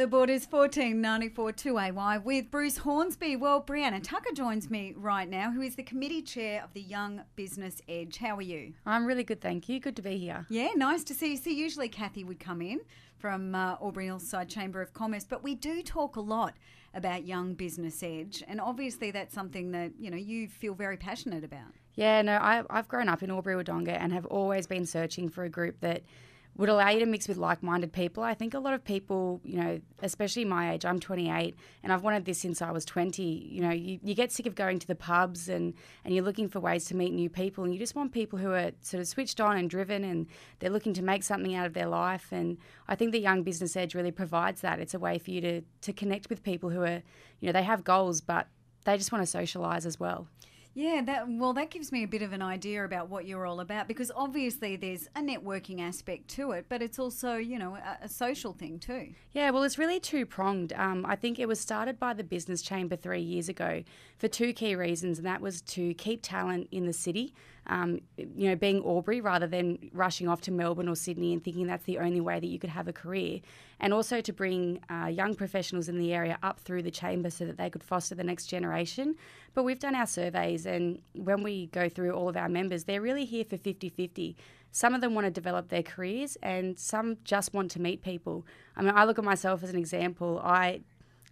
The board is 1494 2AY with Bruce Hornsby. Well, Breanna Tucker joins me right now, who is the committee chair of the Young Business Edge. How are you? I'm really good, thank you. Good to be here. Yeah, nice to see you. See, usually Kathy would come in from Albury Hillside Chamber of Commerce, but we do talk a lot about Young Business Edge, and obviously that's something that, you know, you feel very passionate about. Yeah, no, I've grown up in Albury Wodonga and have always been searching for a group that would allow you to mix with like-minded people. I think a lot of people, you know, especially my age, I'm 28, and I've wanted this since I was 20. You know, you get sick of going to the pubs and you're looking for ways to meet new people, and you just want people who are sort of switched on and driven, and they're looking to make something out of their life. And I think the Young Business Edge really provides that. It's a way for you to connect with people who are, you know, they have goals, but they just want to socialise as well. Yeah, that gives me a bit of an idea about what you're all about, because obviously there's a networking aspect to it, but it's also, you know, a social thing too. Yeah, well, it's really two-pronged. I think it was started by the Business Chamber 3 years ago for two key reasons, and that was to keep talent in the city, you know, being Albury rather than rushing off to Melbourne or Sydney and thinking that's the only way that you could have a career, and also to bring young professionals in the area up through the chamber so that they could foster the next generation. But we've done our surveys, and when we go through all of our members, they're really here for 50-50. Some of them want to develop their careers and some just want to meet people. I mean, I look at myself as an example. I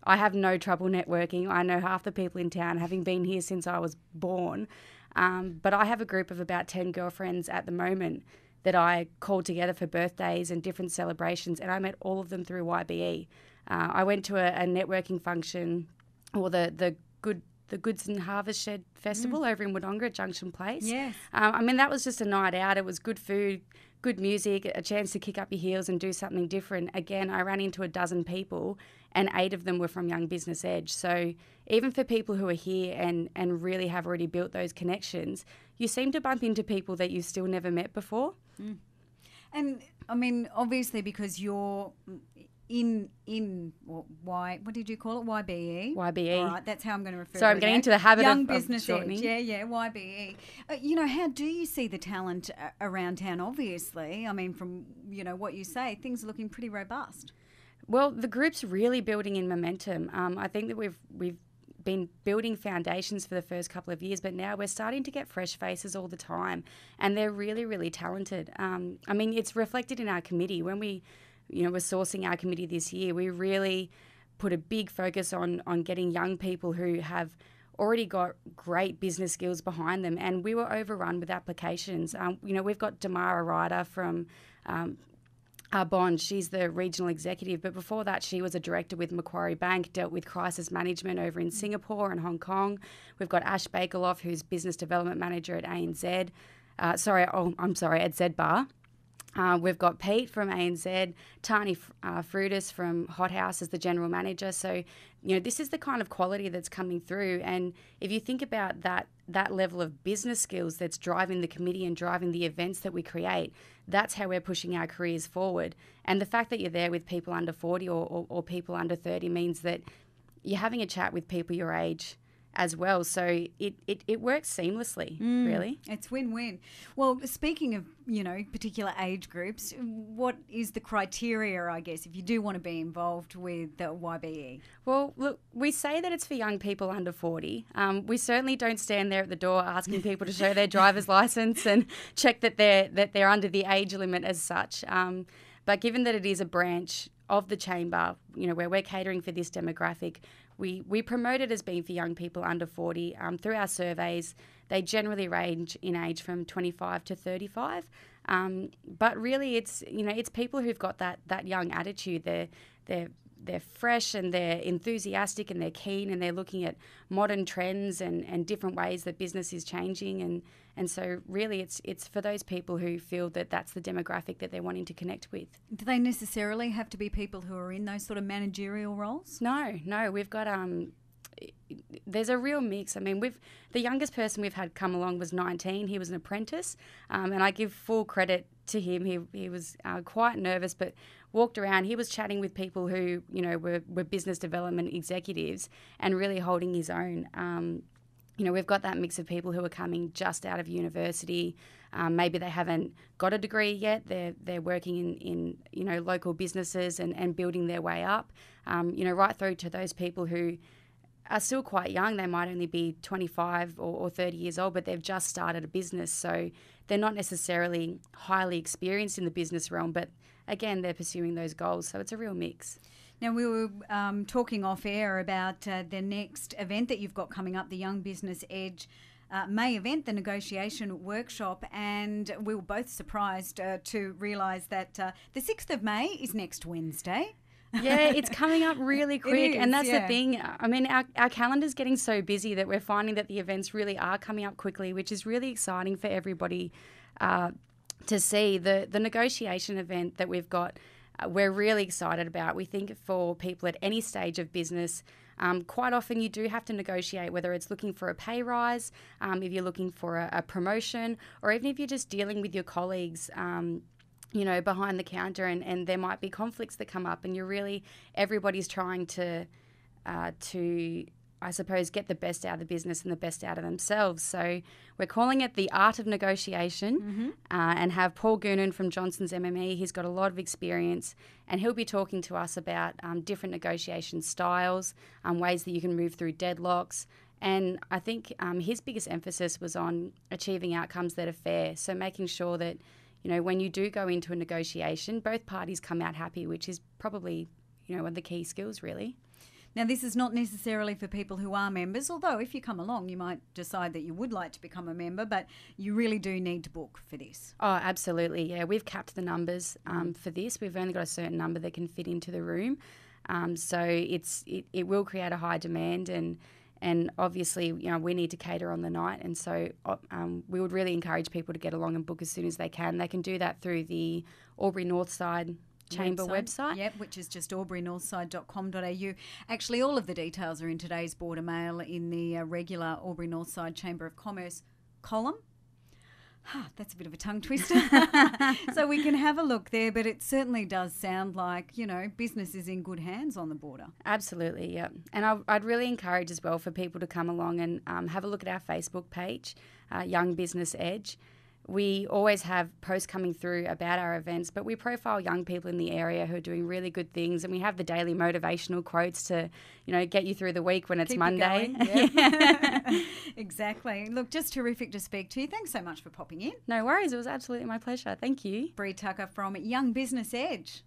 have no trouble networking. I know half the people in town, having been here since I was born. But I have a group of about 10 girlfriends at the moment that I call together for birthdays and different celebrations, and I met all of them through YBE. I went to a networking function, or the Goods and Harvest Shed Festival over in Wodonga at Junction Place. Yes. I mean, that was just a night out. It was good food, good music, a chance to kick up your heels and do something different. Again, I ran into a dozen people and 8 of them were from Young Business Edge. So even for people who are here and really have already built those connections, you seem to bump into people that you've still never met before. Mm. And, I mean, obviously because you're what did you call it? YBE? YBE. All right, that's how I'm going to refer to it. So I'm getting into the habit Young of Business shortening. Edge. Yeah, YBE. You know, how do you see the talent around town, obviously? I mean, from, you know, what you say, things are looking pretty robust. Well, the group's really building in momentum. I think that we've been building foundations for the first couple of years, but now we're starting to get fresh faces all the time, and they're really, really talented. I mean, it's reflected in our committee. When we, you know, we're sourcing our committee this year, we really put a big focus on getting young people who have already got great business skills behind them, and we were overrun with applications. You know, we've got Damara Ryder from Bond. She's the regional executive, but before that she was a director with Macquarie Bank, dealt with crisis management over in Singapore and Hong Kong. We've got Ash Bakerloff, who's business development manager at ANZ. At Z-Bar. We've got Pete from ANZ, Tani Frutis from Hot House as the general manager. So, you know, this is the kind of quality that's coming through. And if you think about that level of business skills that's driving the committee and driving the events that we create, that's how we're pushing our careers forward. And the fact that you're there with people under 40 or people under 30 means that you're having a chat with people your age as well. So it works seamlessly, really. It's win-win. Well, speaking of, you know, particular age groups, what is the criteria, I guess, if you do want to be involved with the YBE? Well, look, we say that it's for young people under 40. We certainly don't stand there at the door asking people to show their driver's license and check that they're under the age limit as such. But given that it is a branch of the chamber, you know, where we're catering for this demographic, we promote it as being for young people under 40. Through our surveys, they generally range in age from 25 to 35. But really, it's, you know, it's people who've got that young attitude. They're fresh and they're enthusiastic and they're keen and they're looking at modern trends and different ways that business is changing. And so really it's for those people who feel that that's the demographic that they're wanting to connect with. Do they necessarily have to be people who are in those sort of managerial roles? No. We've got there's a real mix. I mean, the youngest person we've had come along was 19. He was an apprentice, and I give full credit to him. He was quite nervous, but walked around. He was chatting with people who, you know, were business development executives and really holding his own. You know, we've got that mix of people who are coming just out of university, maybe they haven't got a degree yet. They're working in local businesses and building their way up. Right through to those people who are still quite young. They might only be 25 or 30 years old, but they've just started a business. So they're not necessarily highly experienced in the business realm, but again, they're pursuing those goals. So it's a real mix. Now, we were talking off air about the next event that you've got coming up, the Young Business Edge May event, the negotiation workshop, and we were both surprised to realise that the 6th of May is next Wednesday. Yeah, it's coming up really quick. And that's the thing. I mean, our calendar's getting so busy that we're finding that the events really are coming up quickly, which is really exciting for everybody to see. The negotiation event that we've got, we're really excited about. We think for people at any stage of business, quite often you do have to negotiate, whether it's looking for a pay rise, if you're looking for a promotion, or even if you're just dealing with your colleagues behind the counter, and there might be conflicts that come up, and everybody's trying to, I suppose, get the best out of the business and the best out of themselves. So we're calling it the art of negotiation, and have Paul Goonan from Johnson's MME. He's got a lot of experience, and he'll be talking to us about different negotiation styles, ways that you can move through deadlocks. And I think his biggest emphasis was on achieving outcomes that are fair. So making sure that when you do go into a negotiation, both parties come out happy, which is probably, one of the key skills, really. Now, this is not necessarily for people who are members, although if you come along, you might decide that you would like to become a member, but you really do need to book for this. Oh, absolutely, yeah. We've capped the numbers for this. We've only got a certain number that can fit into the room. So it will create a high demand, and obviously, we need to cater on the night. And so we would really encourage people to get along and book as soon as they can. They can do that through the Albury Northside Chamber website. Yep, which is just alburynorthside.com.au. Actually, all of the details are in today's Border Mail in the regular Albury Northside Chamber of Commerce column. That's a bit of a tongue twister. So we can have a look there, but it certainly does sound like, business is in good hands on the border. Absolutely, yeah. And I'd really encourage as well for people to come along and have a look at our Facebook page, Young Business Edge. We always have posts coming through about our events, but we profile young people in the area who are doing really good things, and we have the daily motivational quotes to, get you through the week when it's Keep Monday. Yeah. Exactly. Look, just terrific to speak to you. Thanks so much for popping in. No worries. It was absolutely my pleasure. Thank you. Breanna Tucker from Young Business Edge.